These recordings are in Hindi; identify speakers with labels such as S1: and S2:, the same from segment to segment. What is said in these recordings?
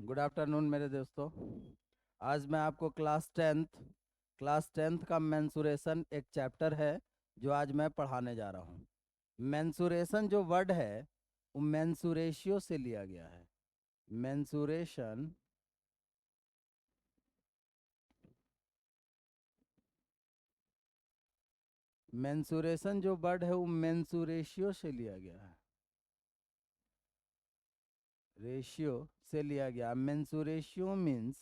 S1: गुड आफ्टरनून मेरे दोस्तों। आज मैं आपको क्लास टेंथ का मेंसुरेशन एक चैप्टर है जो आज मैं पढ़ाने जा रहा हूँ। मेंसुरेशन जो वर्ड है वो मेंसुरेशियो से लिया गया है। मेंसुरेशन मेंसुरेशन जो वर्ड है वो मेंसुरेशियो से लिया गया है। रेशियो से लिया गया। मेंसुरेशियो मीन्स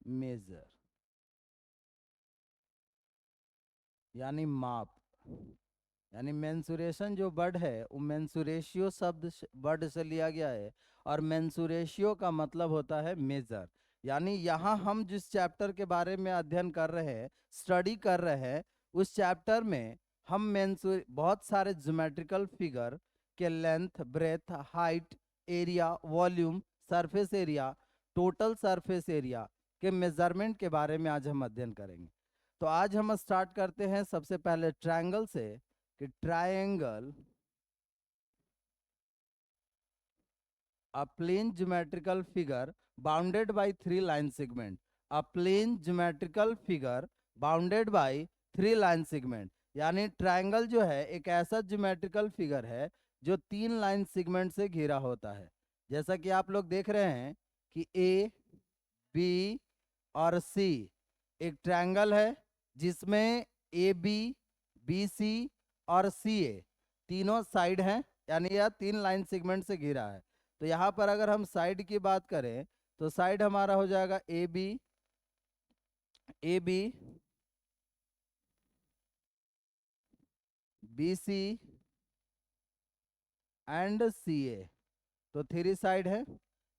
S1: मेजर यानी माप। यानी मेंसुरेशन जो वर्ड है वो मेंसुरेशियो वर्ड से लिया गया है। और मेंसुरेशियो का मतलब होता है मेजर। यानी यहाँ हम जिस चैप्टर के बारे में अध्ययन कर रहे हैं, स्टडी कर रहे हैं, उस चैप्टर में हम बहुत सारे ज्योमेट्रिकल फिगर के length, breadth, height, area, volume, surface area, total surface area के मेजरमेंट के बारे में आज हम अध्ययन करेंगे। तो आज हम स्टार्ट करते हैं सबसे पहले ट्रायंगल से कि triangle a plane geometrical figure bounded by three line segment। a plane geometrical figure bounded by three line segment यानी ट्रायंगल जो है एक ऐसा ज्योमेट्रिकल फिगर है जो तीन लाइन सेगमेंट से घिरा होता है। जैसा कि आप लोग देख रहे हैं कि ए, बी और सी एक ट्रायंगल है जिसमें ए बी सी और सी ए तीनों साइड हैं, यानी यह तीन लाइन सेगमेंट से घिरा है। तो यहाँ पर अगर हम साइड की बात करें तो साइड हमारा हो जाएगा A B B C and C A. तो थ्री साइड है।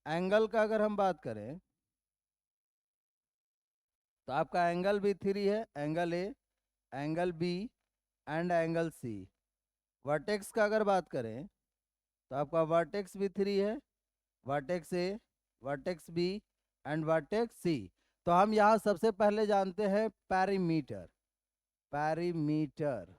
S1: एंगल का अगर हम बात करें तो आपका एंगल भी थ्री है, angle A, angle B and angle C. Vertex का अगर बात करें तो आपका वर्टेक्स भी थ्री है, vertex A, vertex B and vertex C. तो हम यहाँ सबसे पहले जानते हैं पैरीमीटर। पैरीमीटर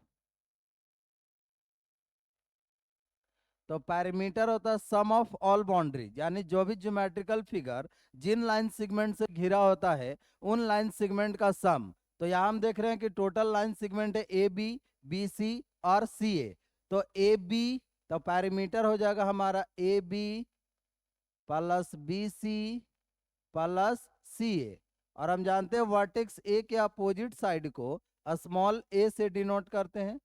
S1: तो पैरीमीटर होता है सम ऑफ ऑल बाउंड्रीज, यानी जो भी ज्योमेट्रिकल फिगर जिन लाइन सेगमेंट से घिरा होता है उन लाइन सेगमेंट का सम। तो यहाँ हम देख रहे हैं कि टोटल लाइन सेगमेंट है ए बी सी और सी ए। तो ए बी, तो पैरीमीटर हो जाएगा हमारा A B plus B C plus C A. और हम जानते हैं वर्टेक्स ए के अपोजिट साइड को स्मॉल ए से डिनोट करते हैं,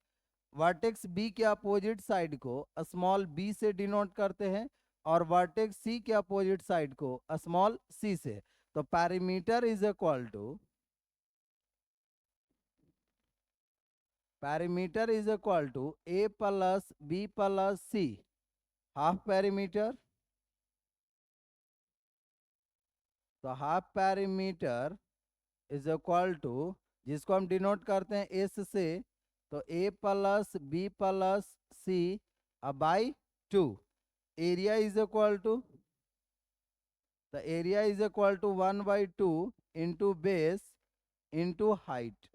S1: वर्टेक्स बी के अपोजिट साइड को स्मॉल बी से डिनोट करते हैं और वर्टेक्स सी के अपोजिट साइड को स्मॉल सी से। तो perimeter is equal to A plus B plus C half perimeter. तो half perimeter is equal to, जिसको हम डिनोट करते हैं एस से, तो A plus B plus C by two. Area is equal to, the area is equal to 1 by 2 into base into height।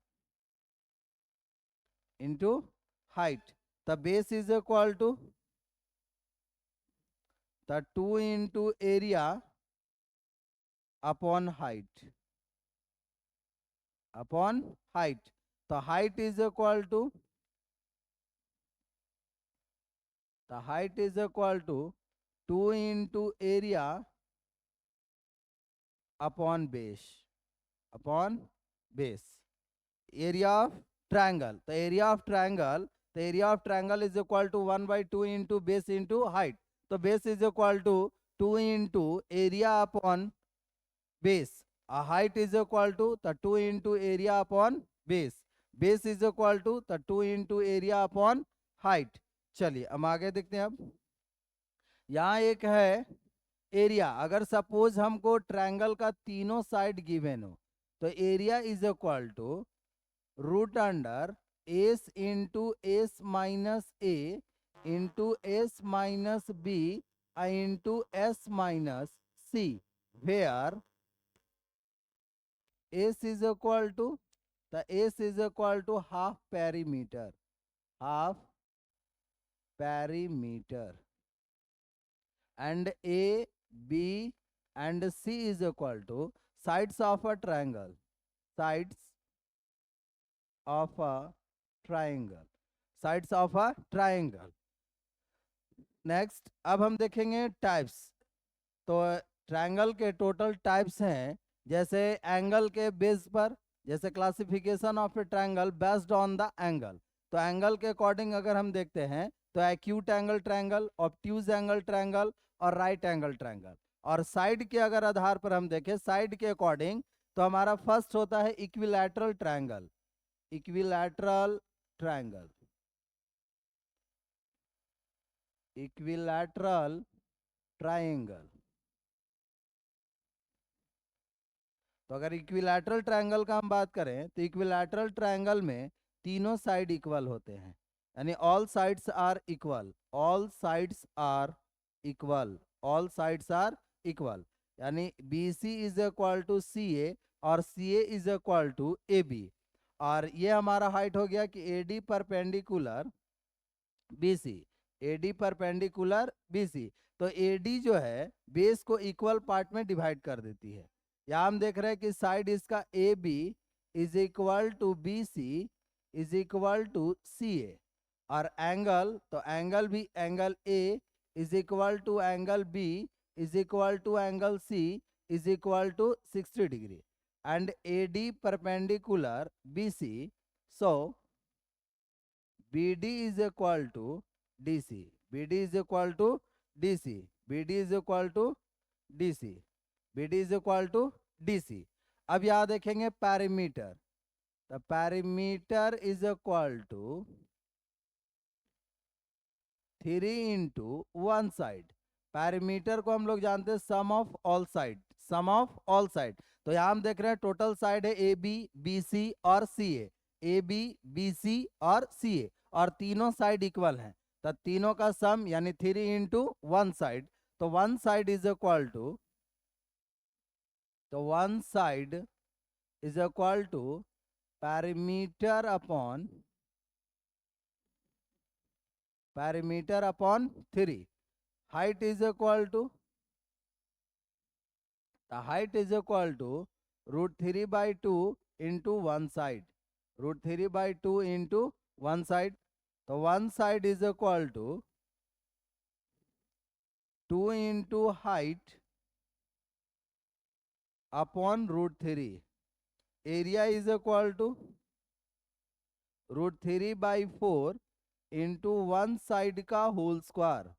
S1: the base is equal to the 2 into area upon height। the height is equal to 2 into area upon base। area of triangle, the area of triangle is equal to 1 by 2 into base into height। तो base is equal to 2 into area upon base। height is equal to the 2 into area upon base is equal to the 2 into area upon height। चलिए हम आगे देखते हैं। अब यहाँ एक है एरिया। अगर सपोज हमको ट्रायंगल का तीनों साइड गिवन हो तो area is equal to root under S into S minus A into S minus B into S minus C, where S is equal to, the S is equal to half perimeter and A B and C is equal to sides of a triangle. Sides of a triangle. Sides of a triangle. Next अब हम देखेंगे टाइप्स। तो ट्रायंगल के टोटल टाइप्स हैं, जैसे एंगल के बेस पर, जैसे classification of A triangle based on the angle. तो एंगल के अकॉर्डिंग अगर हम देखते हैं तो acute angle triangle, obtuse angle triangle और राइट एंगल ट्रायंगल। और साइड के अगर आधार पर हम देखें साइड के अकॉर्डिंग, तो हमारा फर्स्ट होता है equilateral triangle. Equilateral triangle, equilateral triangle. तो अगर इक्विलैटरल ट्रायंगल का हम बात करें तो इक्विलैटरल ट्रायंगल में तीनों साइड इक्वल होते हैं, यानी all sides are equal. All sides are equal. All sides are equal, यानी B C is equal to C A और C A is equal to A B. और ये हमारा हाइट हो गया कि A D perpendicular B C. A D perpendicular B C. तो ए डी जो है बेस को इक्वल पार्ट में डिवाइड कर देती है। यहाँ हम देख रहे हैं कि साइड इसका A B is equal to B C is equal to C A. और एंगल, तो एंगल भी angle A is equal to angle B is equal to angle C is equal to 60 degree. And A D perpendicular B C, so B D is equal to D C. B D is equal to D C. B D is equal to D C. B D is equal to D C. अब यहां देखेंगे perimeter. The perimeter is equal to 3 into 1 side. Perimeter को हम लोग जानते हैं sum of all side. Sum of all side. तो यहां हम देख रहे हैं टोटल साइड है ए बी बी सी और सी ए। ए बी बी सी और सी ए, और तीनों साइड इक्वल हैं। तो तीनों का सम यानी 3 इंटू 1 साइड। तो 1 साइड इज इक्वल टू, तो 1 side is equal to perimeter upon 3। Height is equal to, the height is equal to root 3 by 2 into 1 side. Root 3 by 2 into 1 side. So 1 side is equal to 2 into height upon root 3. Area is equal to root 3 by 4 into 1 side का whole square.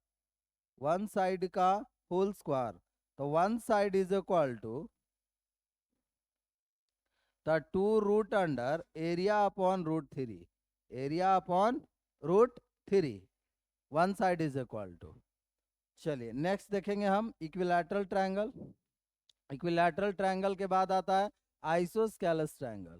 S1: 1 side का whole square. तो 1 side is equal to the 2 root under area upon root 3। Area upon root 3। 1 side is equal to. चलिए नेक्स्ट देखेंगे हम इक्विलैटरल ट्रायंगल। इक्विलैटरल ट्रायंगल के बाद आता है आइसोस्केलस ट्रायंगल।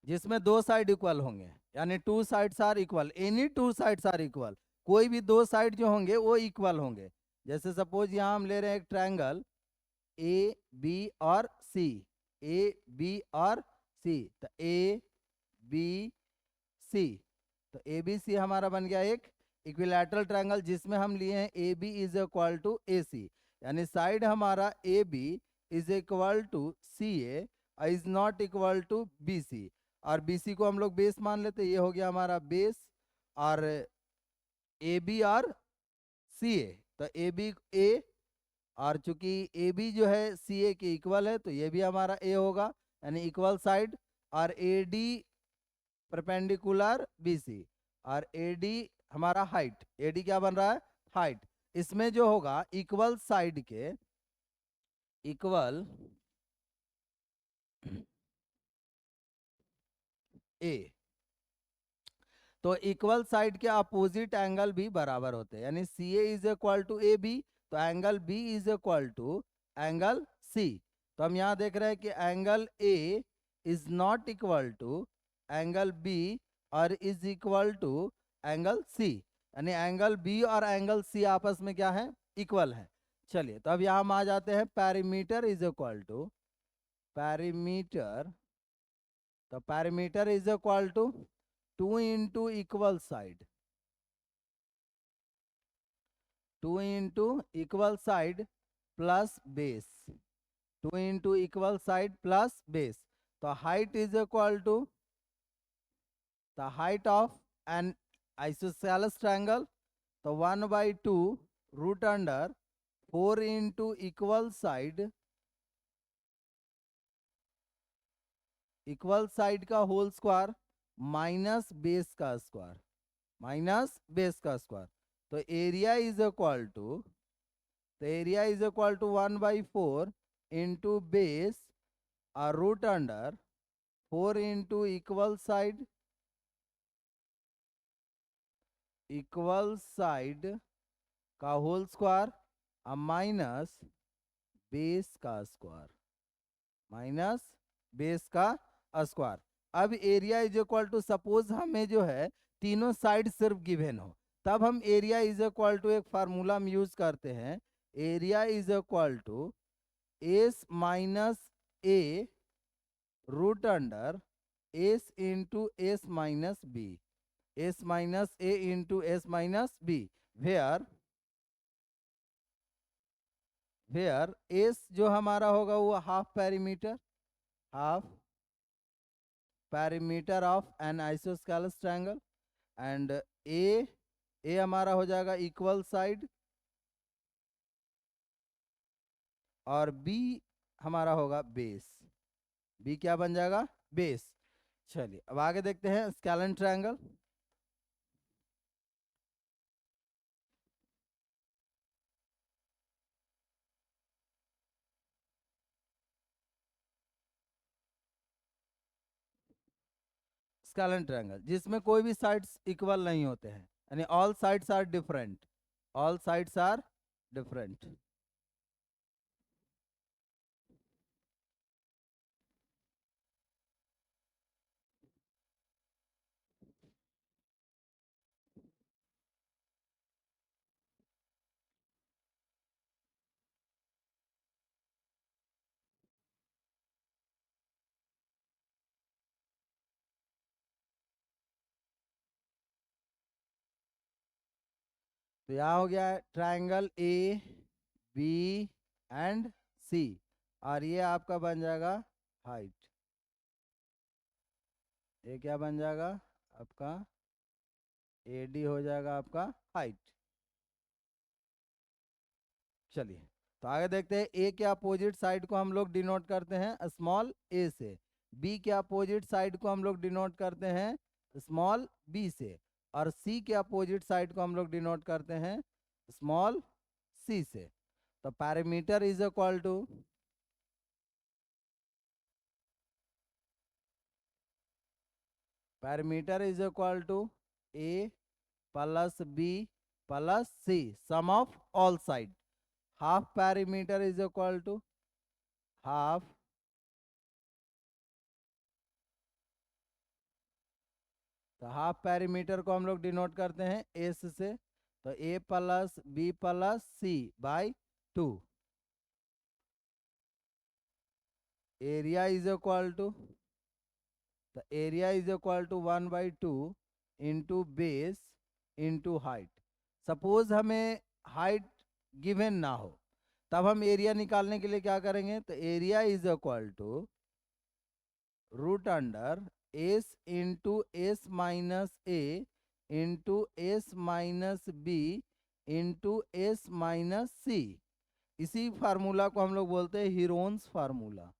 S1: जिसमें दो साइड इक्वल होंगे, यानी 2 sides are equal. Any 2 sides are equal. कोई भी दो साइड जो होंगे वो इक्वल होंगे। जैसे सपोज यहाँ हम ले रहे हैं एक ट्रायंगल ए बी और सी। ए बी और सी, तो ए बी सी, तो ए बी सी हमारा बन गया एक इक्विलैटरल ट्रायंगल, जिसमें हम लिए हैं A B is equal to A C. यानी साइड हमारा A B is equal to C A is not equal to B C. और बी सी को हम लोग बेस मान लेते, ये हो गया हमारा बेस। और ए बी और सी ए, तो ए बी ए, और चूंकि ए बी जो है सी ए के इक्वल है तो ये भी हमारा ए होगा, यानी इक्वल साइड। और A D perpendicular B C, और ए डी हमारा हाइट। ए डी क्या बन रहा है? हाइट। इसमें जो होगा इक्वल साइड के इक्वल ए, तो इक्वल साइड के अपोजिट एंगल भी बराबर होते हैं, यानी C A is equal to A B, तो angle B is equal to angle C. तो हम यहाँ देख रहे हैं कि angle A is not equal to angle B और is equal to angle C, यानी एंगल बी और एंगल सी आपस में क्या है? इक्वल है। चलिए तो अब यहाँ हम आ जाते हैं perimeter is equal to perimeter. तो perimeter is equal to 2 into equal side, 2 into equal side plus base, 2 into equal side plus base. So height is equal to the height of an isosceles triangle. So 1 by 2 root under 4 into equal side का होल स्क्वायर माइनस बेस का स्क्वायर, माइनस बेस का स्क्वायर. तो एरिया इज इक्वल टू, तो area is equal to 1 by 4 into base root under 4 into equal side का होल स्क्वायर माइनस बेस का स्क्वायर, माइनस बेस का स्क्वायर. अब area is equal to, suppose हमें जो है तीनों साइड सिर्फ गिवन हो, तब हम एरिया इज इक्वल टू एक फार्मूला हम यूज करते हैं. Area is equal to S minus A root under S into S minus B, S minus A into S minus B, where S जो हमारा होगा वो half perimeter, half perimeter of an isosceles triangle, and A हमारा हो जाएगा इक्वल साइड, और बी हमारा होगा बेस. बी क्या बन जाएगा? बेस. चलिए अब आगे देखते हैं स्केलन ट्रायंगल. स्केलन ट्रायंगल जिसमें कोई भी साइड्स इक्वल नहीं होते हैं, यानी all sides are different, all sides are different. तो यहाँ हो गया triangle A B and C, और ये आपका बन जाएगा हाइट. ये क्या बन जाएगा आपका? ए डी हो जाएगा आपका हाइट. चलिए तो आगे देखते हैं. ए के अपोजिट साइड को हम लोग डिनोट करते हैं स्मॉल ए से, बी के अपोजिट साइड को हम लोग डिनोट करते हैं स्मॉल बी से, और सी के अपोजिट साइड को हम लोग डिनोट करते हैं स्मॉल सी से. तो parameter is equal to, parameter is equal to A plus B plus C, sum of all side. Half parameter is equal to half, तो हाफ पैरामीटर को हम लोग डिनोट करते हैं एस से. तो A plus B plus C by 2. Area is equal to, the area is equal to 1 by 2 into base into height. Suppose हमें हाइट गिवन ना हो, तब हम एरिया निकालने के लिए क्या करेंगे? तो area is equal to root under S into S minus A into S minus B into S minus C. इसी फार्मूला को हम लोग बोलते हैं हीरोन्स फार्मूला,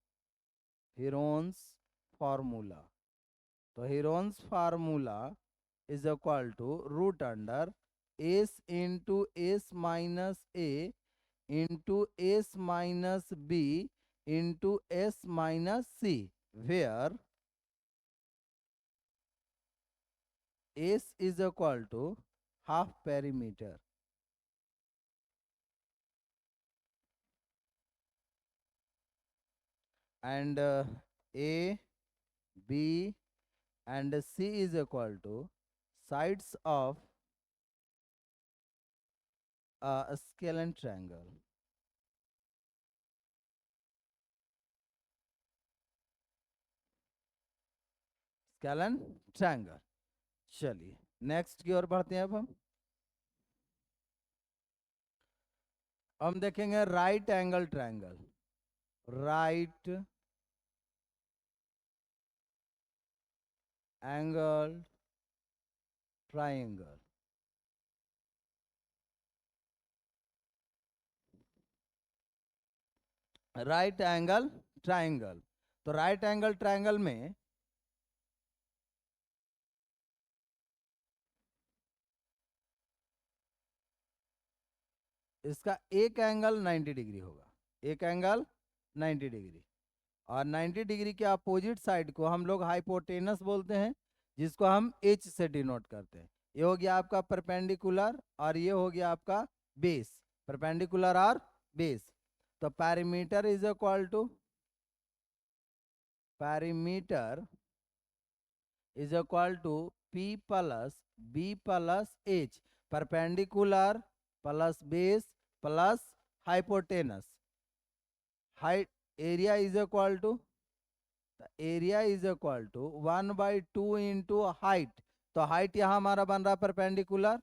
S1: हीरोन्स फार्मूला. तो Heron's formula is equal to root under S into S minus A into S minus B into S minus C, where S is equal to half perimeter. And A, B and C is equal to sides of a scalene triangle. Scalene triangle. चलिए नेक्स्ट की ओर बढ़ते हैं। अब हम देखेंगे right angle triangle. Right angle triangle. Right angle triangle, तो राइट एंगल ट्रायंगल में इसका एक एंगल 90 डिग्री होगा, एक एंगल 90 डिग्री। और 90 डिग्री के अपोजिट साइड को हम लोग हाइपोटेनस बोलते हैं, जिसको हम एच से डिनोट करते हैं। ये हो गया आपका परपेंडिकुलर और ये हो गया आपका बेस, परपेंडिकुलर और बेस। तो perimeter is equal to, perimeter is equal to P plus B plus H, perpendicular plus base plus hypotenuse. Height area is equal to, area is equal to 1/2 into height. तो हाइट यहाँ हमारा बन रहा है परपेंडिकुलर,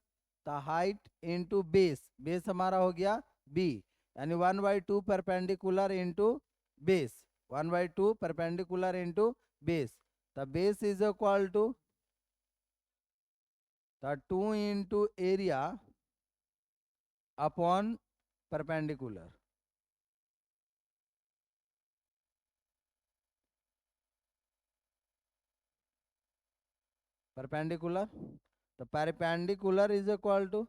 S1: तो हाइट इंटू बेस, बेस हमारा हो गया बी, यानी 1/2 perpendicular into base, 1/2 perpendicular into base. तो base is equal to 2 into area upon perpendicular. Perpendicular, तो परपेंडिकुलर इज इक्वल टू,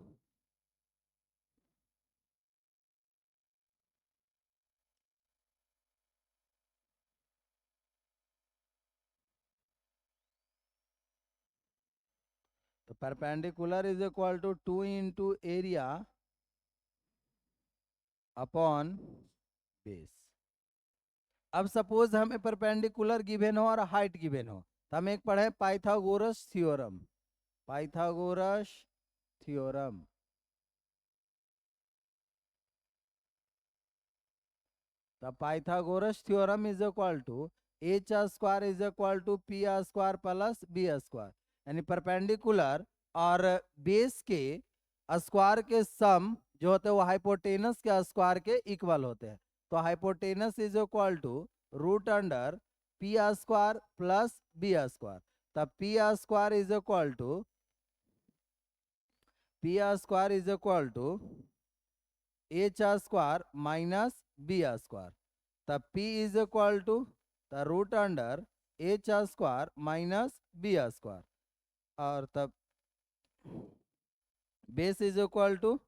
S1: तो perpendicular is equal to 2 into area upon base. अब सपोज हमें परपेंडिकुलर गिवन हो और हाइट गिवन हो, तो हम एक पढ़े पाइथागोरस थ्योरम, पाइथागोरस थ्योरम। तो Pythagoras theorem is equal to H square is equal to P square plus B square, यानी परपेंडिकुलर और बेस के स्क्वायर के सम जो होते हैं वो हाइपोटेनस के स्क्वायर के इक्वल होते हैं। तो hypotenuse is equal to root under P square plus B square. तब P square is equal to, P square is equal to H square minus B square. तब P is equal to the root under H square minus B square, और तब base is equal to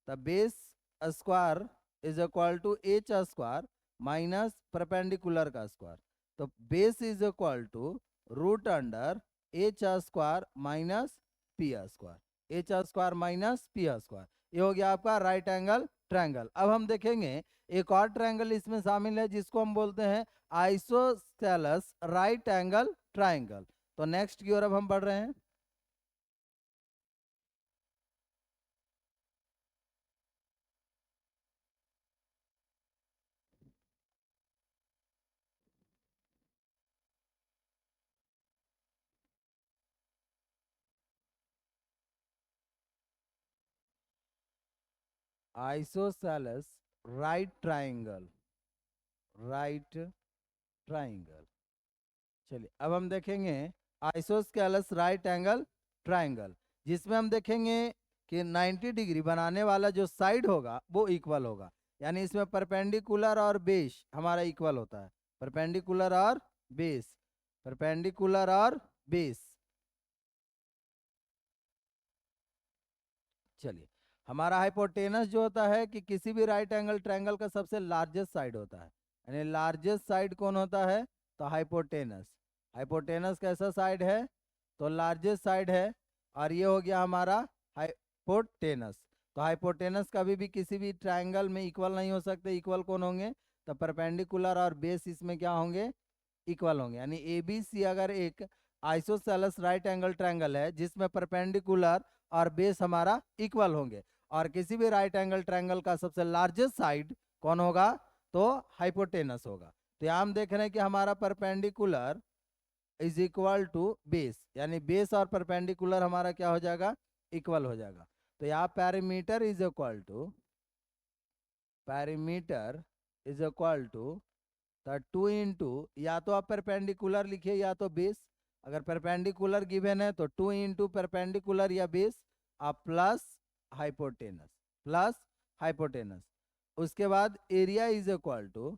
S1: the base square is equal to H square minus perpendicular का स्क्वायर। तो base is equal to root under H square minus P square, H square minus P square. ये हो गया आपका राइट एंगल ट्रायंगल। अब हम देखेंगे एक और ट्रायंगल इसमें शामिल है, जिसको हम बोलते हैं आइसोसेलेस राइट एंगल ट्रायंगल। तो नेक्स्ट की ओर अब हम बढ़ रहे हैं। Isosceles right triangle, right triangle. चलिए अब हम देखेंगे आइसोस्केलस राइट एंगल ट्रायंगल, जिसमें हम देखेंगे कि 90 डिग्री बनाने वाला जो साइड होगा वो इक्वल होगा, यानी इसमें परपेंडिकुलर और बेस हमारा इक्वल होता है, परपेंडिकुलर और बेस, परपेंडिकुलर और बेस। चलिए हमारा हाइपोटेनस जो होता है कि किसी भी राइट एंगल ट्रायंगल का सबसे लार्जेस्ट साइड होता है, यानी लार्जेस्ट साइड कौन होता है, तो हाइपोटेनस। हाइपोटेनस कैसा साइड है, तो लार्जेस्ट साइड है, और ये हो गया हमारा हाइपोटेनस। तो हाइपोटेनस कभी भी किसी भी ट्रायंगल में इक्वल नहीं हो सकते, इक्वल कौन होंगे, तो परपेंडिकुलर और बेस इसमें क्या होंगे, इक्वल होंगे। यानी ए बी सी अगर एक आइसोसेलेस राइट एंगल ट्रायंगल है जिसमें परपेंडिकुलर और बेस हमारा इक्वल होंगे, और किसी भी राइट एंगल ट्रायंगल का सबसे लार्जेस्ट साइड कौन होगा, तो हाइपोटेनस होगा। तो यहाँ हम देख रहे हैं कि हमारा perpendicular is equal to base, यानी बेस और परपेंडिकुलर हमारा क्या हो जाएगा, इक्वल हो जाएगा। तो यहाँ perimeter is equal to, perimeter is equal to तो 2 इंटू, या तो आप परपेंडिकुलर लिखिए या तो बेस। अगर परपेंडिकुलर गिवन है तो 2 इंटू परपेंडिकुलर या बेस, आप प्लस हाइपोटेनस, प्लस हाइपोटेनस। उसके बाद एरिया इज इक्वल टू,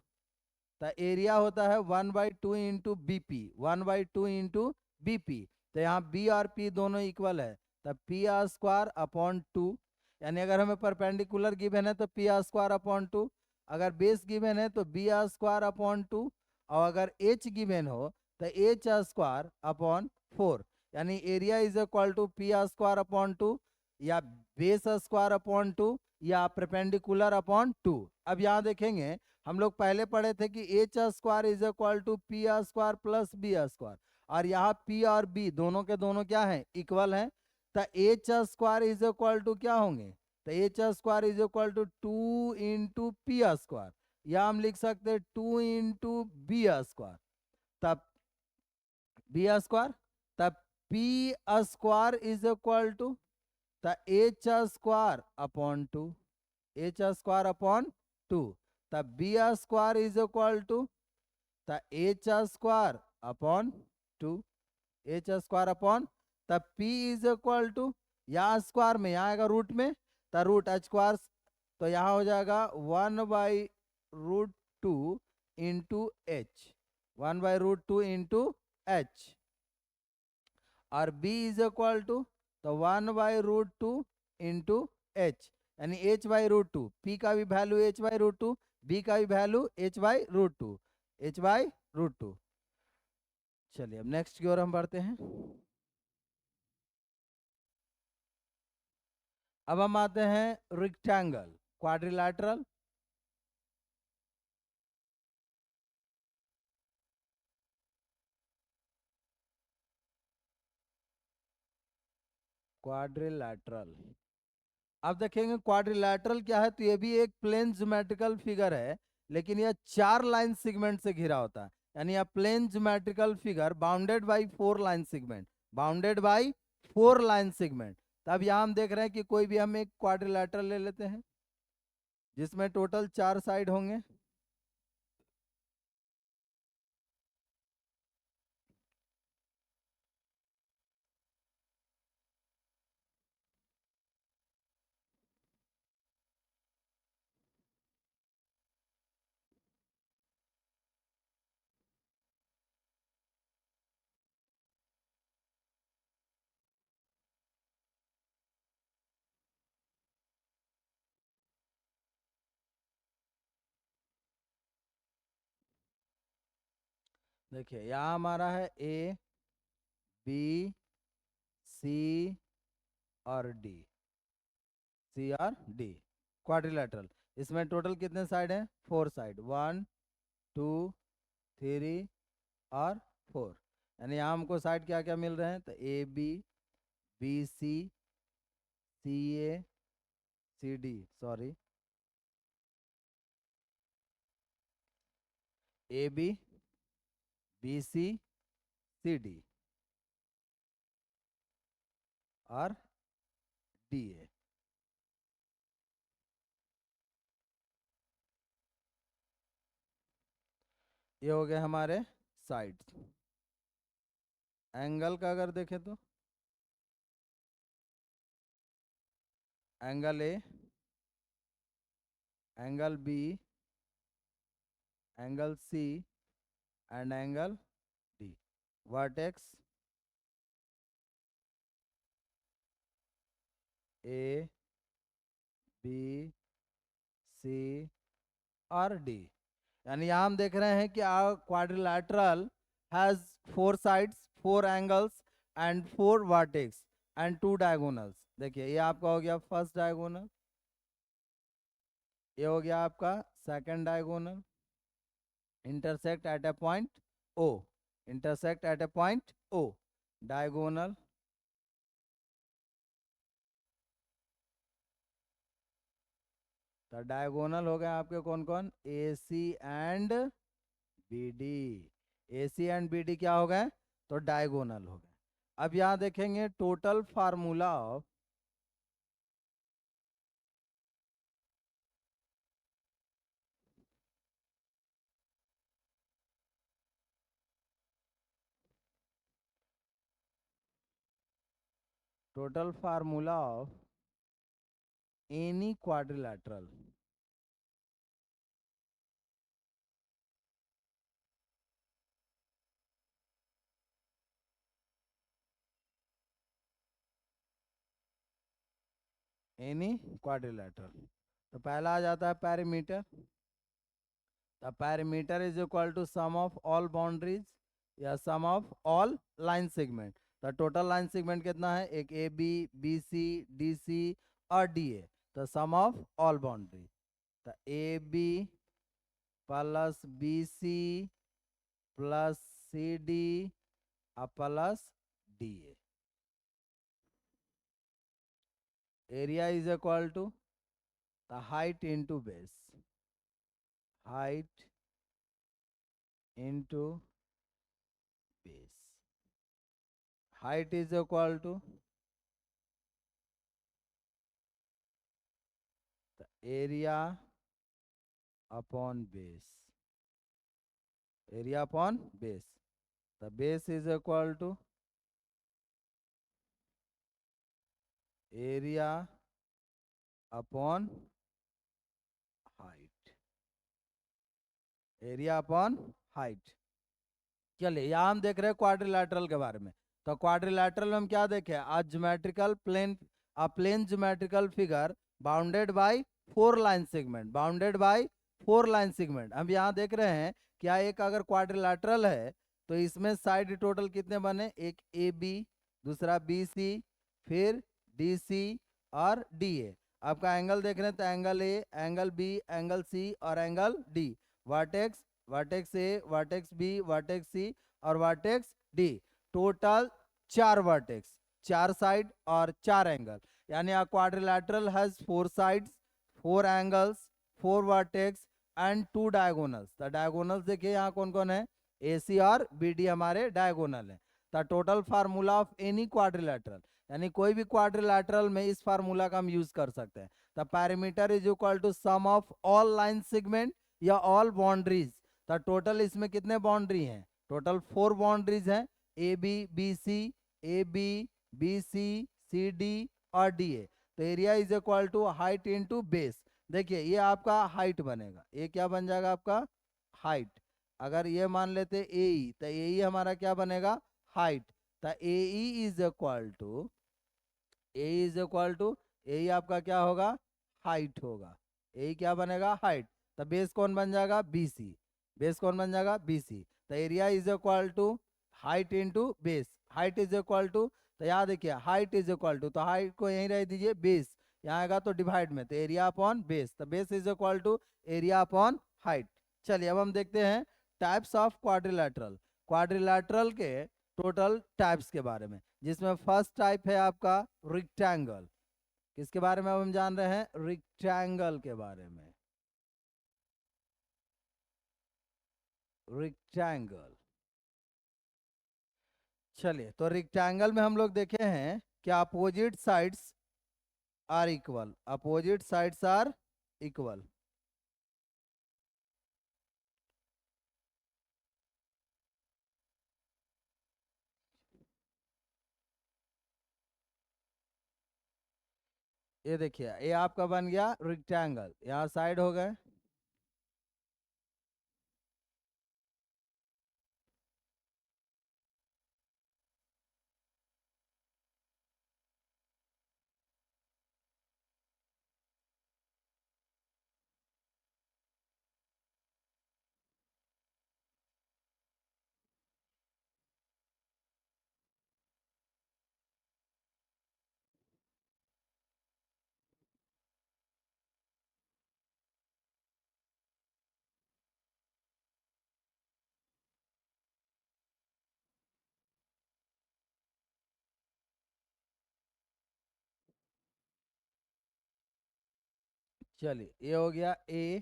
S1: तो एरिया होता है 1/2 into B P, 1/2 into B P. तो यहाँ बी और पी दोनों इक्वल है, तब पी आर स्क्वायर अपॉन 2, यानी अगर हमें परपेंडिकुलर गिवन है तो पी आर स्क्वायर अपॉन 2, अगर बेस गिवन है तो बी आर स्क्वायर अपॉन 2, और अगर एच गिवन हो तो एच आर स्क्वायर अपॉन 4। यानी area is equal to P R square upon 2, या बेस स्क्वायर अपॉन 2, या परपेंडिकुलर अपॉन 2। अब यहाँ देखेंगे, हम लोग पहले पढ़े थे कि H square is equal to P R square plus B square, और यहाँ पी और बी दोनों के दोनों क्या हैं, इक्वल हैं। तो H square is equal to क्या होंगे, तो H square is equal to 2 into P square, या हम लिख सकते हैं 2 इंटू बी स्क्वायर, तब बी स्क्वायर, तब P square is equal to तो H square upon 2, H square upon 2, तब B square is equal to तो H square upon 2, H square upon, तब पी इज इक्वल टू, यहाँ स्क्वायर में यहाँ आएगा रूट में, तो रूट एच स्क्वायर, तो यहाँ हो जाएगा 1/√2 इंटू एच, 1/√2 इंटू एच, और b इज इक्वल टू तो 1/√2 इंटू एच, यानी h/√2, p का भी वैल्यू h/√2, b का भी वैल्यू h/√2, h/√2। चलिए अब नेक्स्ट की ओर हम बढ़ते हैं। अब हम आते हैं रेक्टेंगल, क्वाड्रिलैटरल, क्वाड्रिलैटरल। अब देखेंगे क्वाड्रिलैटरल क्या है, तो ये भी एक प्लेन ज्योमेट्रिकल फिगर है, लेकिन यह 4 लाइन सेगमेंट से घिरा होता है, यानी यह plane geometrical figure bounded by 4 line segment, bounded by 4 line segment. तब यहाँ हम देख रहे हैं कि कोई भी हम एक क्वाड्रिलैटरल ले लेते हैं जिसमें टोटल 4 साइड होंगे। देखिए यहाँ हमारा है ए, बी, सी और डी, सी और डी, क्वाड्रिलैटरल। इसमें टोटल कितने साइड हैं, 4 साइड, 1 2 3 और 4। यानी यहाँ हमको साइड क्या क्या मिल रहे हैं, तो A B, B C, C A, C D, sorry, A B C, C D और डी ए। ये हो गए हमारे साइड्स। एंगल का अगर देखें तो angle A, angle B, angle C and angle D, vertex A B C और डी। यानी यहाँ हम देख रहे हैं कि quadrilateral has 4 sides, 4 angles and 4 vertex and 2 diagonals. देखिए ये आपका हो गया फर्स्ट डायगोनल, ये हो गया आपका second diagonal, intersect at a point O, intersect at a point O, diagonal, तो डायगोनल हो गए आपके कौन कौन, A C and B D, A C and B D क्या हो गए, तो डायगोनल हो गया। अब यहाँ देखेंगे total formula of total formula of any quadrilateral any quadrilateral। तो पहला आ जाता है parameter. The parameter is equal to sum of all boundaries या sum of all line segment. तो टोटल लाइन सेगमेंट कितना है, एक A B, B C, D C और डी ए। तो सम ऑफ ऑल बाउंड्री, तो A B plus B C plus C D plus D A. Area is equal to the height into base, height into base. Height is equal to the area upon base, area upon base. The base is equal to area upon height, area upon height. चलिए यहाँ हम देख रहे हैं क्वाड्रिलैटरल के बारे में। तो क्वाड्रिलैटरल में हम क्या देखे, a geometrical plane, a plane geometrical figure bounded by 4 line segment, bounded by 4 line segment. हम यहाँ देख रहे हैं क्या, एक अगर क्वाड्रिलैटरल है तो इसमें साइड टोटल कितने बने, एक ए बी, दूसरा बी सी, फिर डी सी और डी ए। आपका एंगल देख रहे हैं तो angle A, angle B, angle C और angle D. Vertex, vertex A, vertex B, vertex C और vertex D. Total 4 vertex, 4 side और 4 एंगल। यानी a quadrilateral has 4 sides, 4 angles, 4 vertex and 2 diagonals। तो diagonals देखिए यहाँ कौन कौन है, AC और BD हमारे diagonal है। तो total formula of any quadrilateral, यानी कोई भी क्वाड्रिलैटरल में इस फार्मूला का हम यूज कर सकते हैं। The parameter is equal to sum of all line segment या ऑल बाउंड्रीज। तो टोटल इसमें कितने बाउंड्री हैं, टोटल 4 बाउंड्रीज हैं, A B, B C, A B, B C, C D और डी ए। तो area is equal to height into base. देखिए ये आपका हाइट बनेगा, ये क्या बन जाएगा आपका हाइट। अगर ये मान लेते ए ई, तो ए ई हमारा क्या बनेगा हाइट। तो A E is equal to, A is equal to, A आपका क्या होगा हाइट होगा, ए क्या बनेगा हाइट। तो बेस कौन बन जाएगा बी सी, बेस कौन बन जाएगा बी सी। तो area is equal to height into base, height is equal to, तो याद देखिए हाइट इज इक्वल टू, तो हाइट को यहीं रह दीजिए, बेस यहाँ आएगा तो डिवाइड में, तो एरिया अपॉन बेस। तो base is equal to area upon height. चलिए अब हम देखते हैं टाइप्स ऑफ क्वाड्रिलैटरल, क्वाड्रिलैटरल के टोटल टाइप्स के बारे में, जिसमें फर्स्ट टाइप है आपका रिक्टेंगल। किसके बारे में अब हम जान रहे हैं, रिक्टेंगल के बारे में। रिक्टेंगल, चलिए तो रिक्टेंगल में हम लोग देखे हैं कि opposite sides are equal, opposite sides are equal. ये देखिए ये आपका बन गया रिक्टेंगल, यहाँ साइड हो गए। चलिए ये हो गया A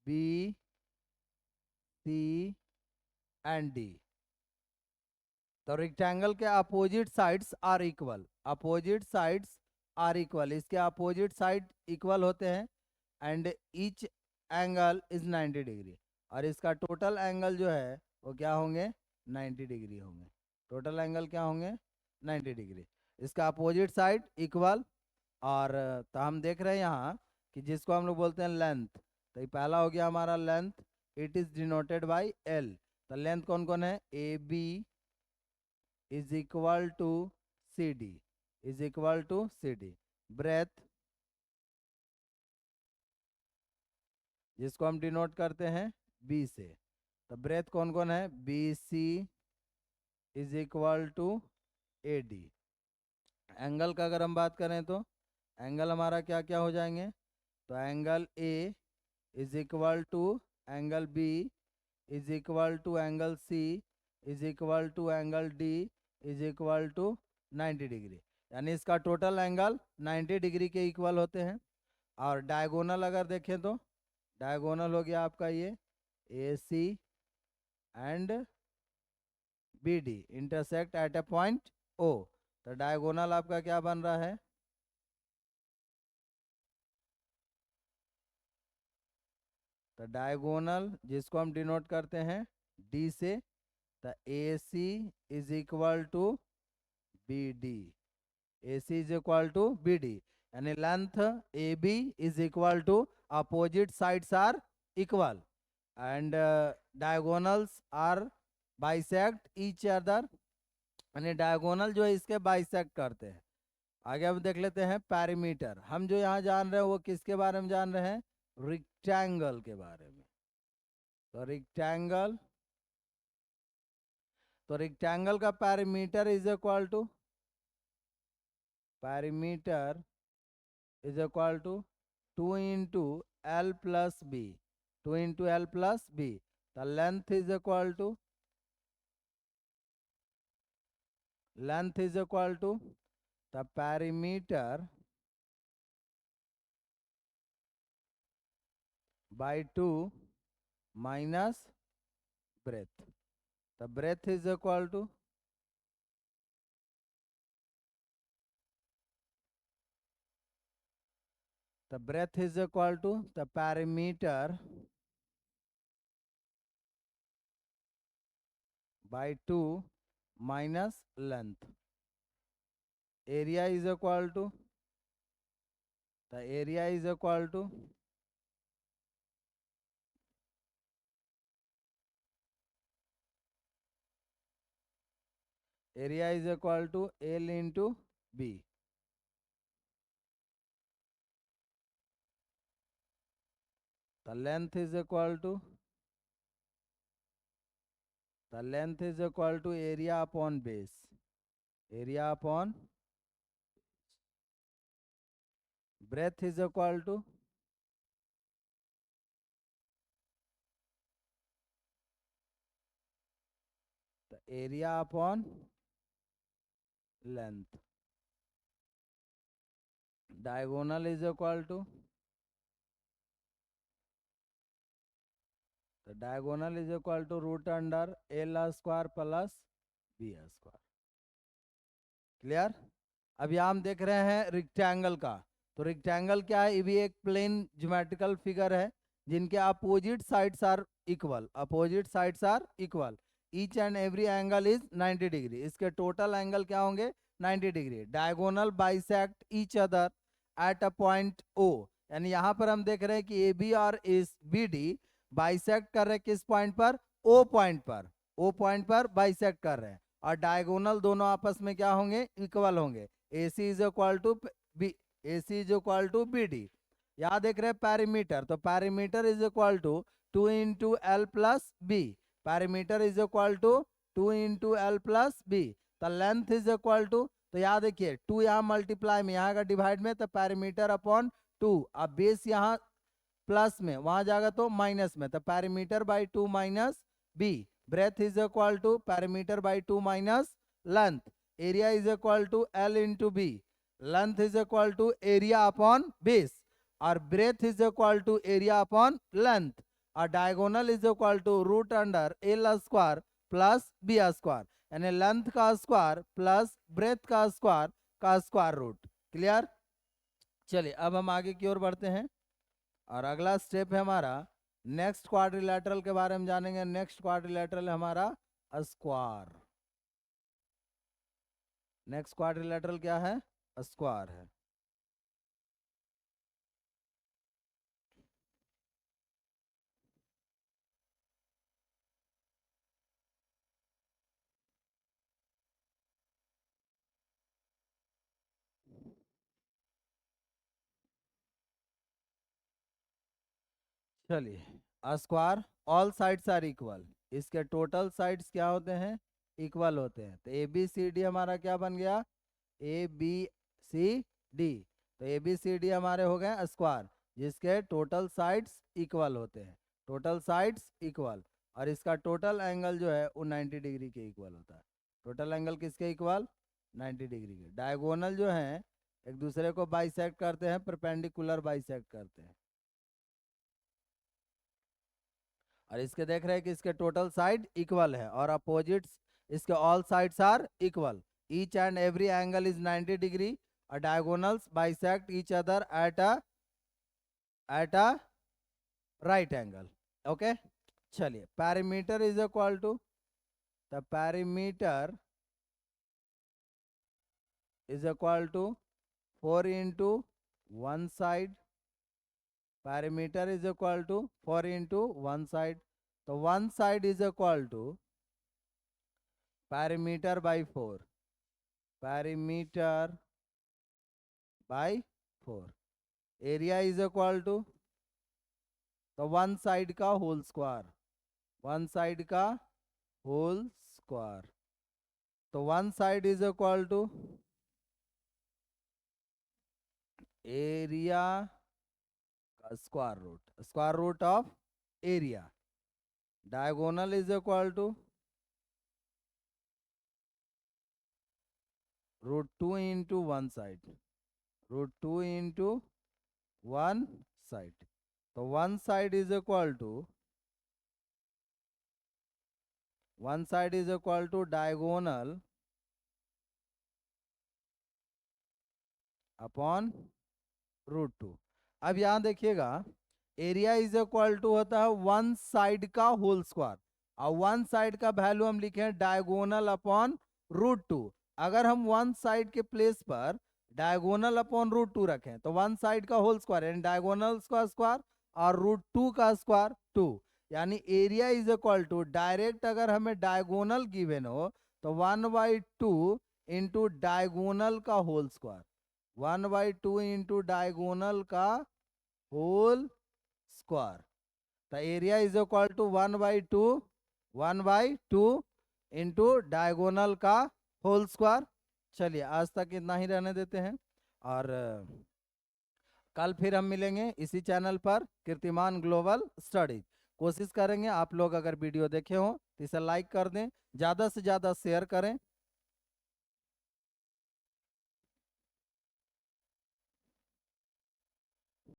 S1: B C and D. तो रेक्टेंगल के opposite sides are equal, opposite sides are equal, इसके अपोजिट साइड इक्वल होते हैं and each angle is 90 degree, और इसका टोटल एंगल जो है वो क्या होंगे 90 डिग्री होंगे, टोटल एंगल क्या होंगे 90 डिग्री, इसका अपोजिट साइड इक्वल। और तो हम देख रहे हैं यहाँ कि जिसको हम लोग बोलते हैं लेंथ, तो ये पहला हो गया हमारा length, it is denoted by L. तो लेंथ कौन कौन है, A B is equal to C D, is equal to C D. Breadth जिसको हम डिनोट करते हैं बी से, तो ब्रेथ कौन कौन है, B C is equal to A D. Angle का अगर हम बात करें तो एंगल हमारा क्या क्या हो जाएंगे, तो angle A is equal to angle B is equal to angle C is equal to angle D is equal to 90 degree, यानी इसका टोटल एंगल 90 डिग्री के इक्वल होते हैं। और डायगोनल अगर देखें तो डायगोनल हो गया आपका ये A C and B D intersect at a point O, तो डायगोनल आपका क्या बन रहा है, तो डायगोनल जिसको हम डिनोट करते हैं डी से, तो A C is equal to B D, A C is equal to B D, यानी length A B is equal to opposite sides are equal and diagonals are bisect each other, यानी डायगोनल जो है इसके बाइसेक्ट करते हैं। आगे अब देख लेते हैं पैरीमीटर, हम जो यहाँ जान रहे हैं वो किसके बारे में जान रहे हैं, रेक्टेंगल के बारे में। तो रेक्टेंगल, तो रेक्टेंगल का perimeter is equal to, perimeter is equal to 2 into L plus B, 2 into L plus B. The length is equal to, length is equal to the perimeter by 2 minus breadth, the breadth is equal to, the breadth is equal to the perimeter by 2 minus length. Area is equal to, the area is equal to area is equal to L into B. The length is equal to, the length is equal to area upon base, area upon breadth is equal to the area upon length. Diagonal is equal to, the diagonal is equal to root under L square plus B square. Clear. अब यहाँ हम देख रहे हैं रेक्टेंगल का, तो रेक्टेंगल क्या है, ये भी एक प्लेन ज्योमेट्रिकल फिगर है जिनके opposite sides are equal, opposite sides are equal, each and every angle is 90 degree, इसके टोटल एंगल क्या होंगे 90 degree. Diagonal bisect each other at a point O, यानी यहाँ पर हम देख रहे हैं कि ए बी और इस बी डी बाइसेक्ट कर रहे हैं किस पॉइंट पर, ओ पॉइंट पर, ओ पॉइंट पर बाइसेक्ट कर रहे हैं, और डायगोनल दोनों आपस में क्या होंगे इक्वल होंगे, A C is equal to B, A C is equal to B D. यहाँ देख रहे हैं पैरीमीटर, तो perimeter is equal to 2 into L plus B, perimeter is equal to 2 into L plus B. तो लेंथ इज इक्वल टू, तो यहाँ देखिए 2 यहाँ मल्टीप्लाई में, यहाँ का डिवाइड में, तो पैरीमीटर अपॉन 2, अब बेस यहाँ प्लस में, वहां जाएगा तो माइनस में, तो perimeter by 2 minus B. Breadth is equal to perimeter by 2 minus length, area is equal to L into B, length is equal to area upon base, और breadth is equal to area upon length, और diagonal is equal to root under L square plus B square, यानी लेंथ का स्क्वायर प्लस ब्रेथ का स्क्वायर रूट। क्लियर? चलिए अब हम आगे की ओर बढ़ते हैं और अगला स्टेप है हमारा नेक्स्ट क्वाड्रिलेटरल के बारे में जानेंगे। नेक्स्ट क्वाड्रिलेटरल है हमारा स्क्वायर। नेक्स्ट क्वाड्रिलेटरल क्या है? स्क्वायर है। चलिए square all sides are equal, इसके टोटल साइड्स क्या होते हैं? इक्वल होते हैं। तो ए बी सी डी हमारा क्या बन गया? A B C D. तो ए बी सी डी हमारे हो गए स्क्वायर जिसके टोटल साइड्स इक्वल होते हैं। टोटल साइड्स इक्वल और इसका टोटल एंगल जो है वो 90 डिग्री के इक्वल होता है। टोटल एंगल किसके इक्वल? 90 डिग्री के। डायगोनल जो है एक दूसरे को बाइसेक्ट करते हैं, परपेंडिकुलर बाइसेक्ट करते हैं। और इसके देख रहे हैं कि इसके टोटल साइड इक्वल है और अपोजिट्स इसके all sides are equal. Each and every angle is 90 degree और diagonals bisect each other at a right angle. Okay, चलिए perimeter is equal to, the perimeter is equal to 4 into 1 side। perimeter is equal to 4 into 1 side। तो 1 side is equal to perimeter by 4, perimeter by 4। area is equal to, तो 1 side का होल स्क्वायर, 1 side का होल स्क्वायर। तो 1 side is equal to area का square root of area. Diagonal is equal to √2 into 1 side, √2 into 1 side। तो 1 side is equal to, 1 side is equal to diagonal upon √2। अब यहां देखिएगा एरिया इज इक्वल टू होता है 1 साइड का होल स्क्वायर और 1 साइड का वैल्यू हम लिखे डायगोनल अपॉन √2। अगर हम 1 साइड के प्लेस पर डायगोनल अपॉन √2 रखें तो 1 साइड का होल स्क्वायर यानी डायगोनल का स्क्वायर और √2 का स्क्वायर 2, यानी area is equal to direct अगर हमें डायगोनल गिवन हो तो 1/2 इंटू डायगोनल का होल स्क्वायर, 1/2 इंटू डायगोनल का होल स्क्वायर। तो area is equal to 1/2 into diagonal का होल स्क्वायर। चलिए आज तक इतना ही रहने देते हैं और कल फिर हम मिलेंगे इसी चैनल पर कीर्तिमान ग्लोबल स्टडीज। कोशिश करेंगे आप लोग अगर वीडियो देखे हो तो इसे लाइक कर दें, ज़्यादा से ज़्यादा शेयर करें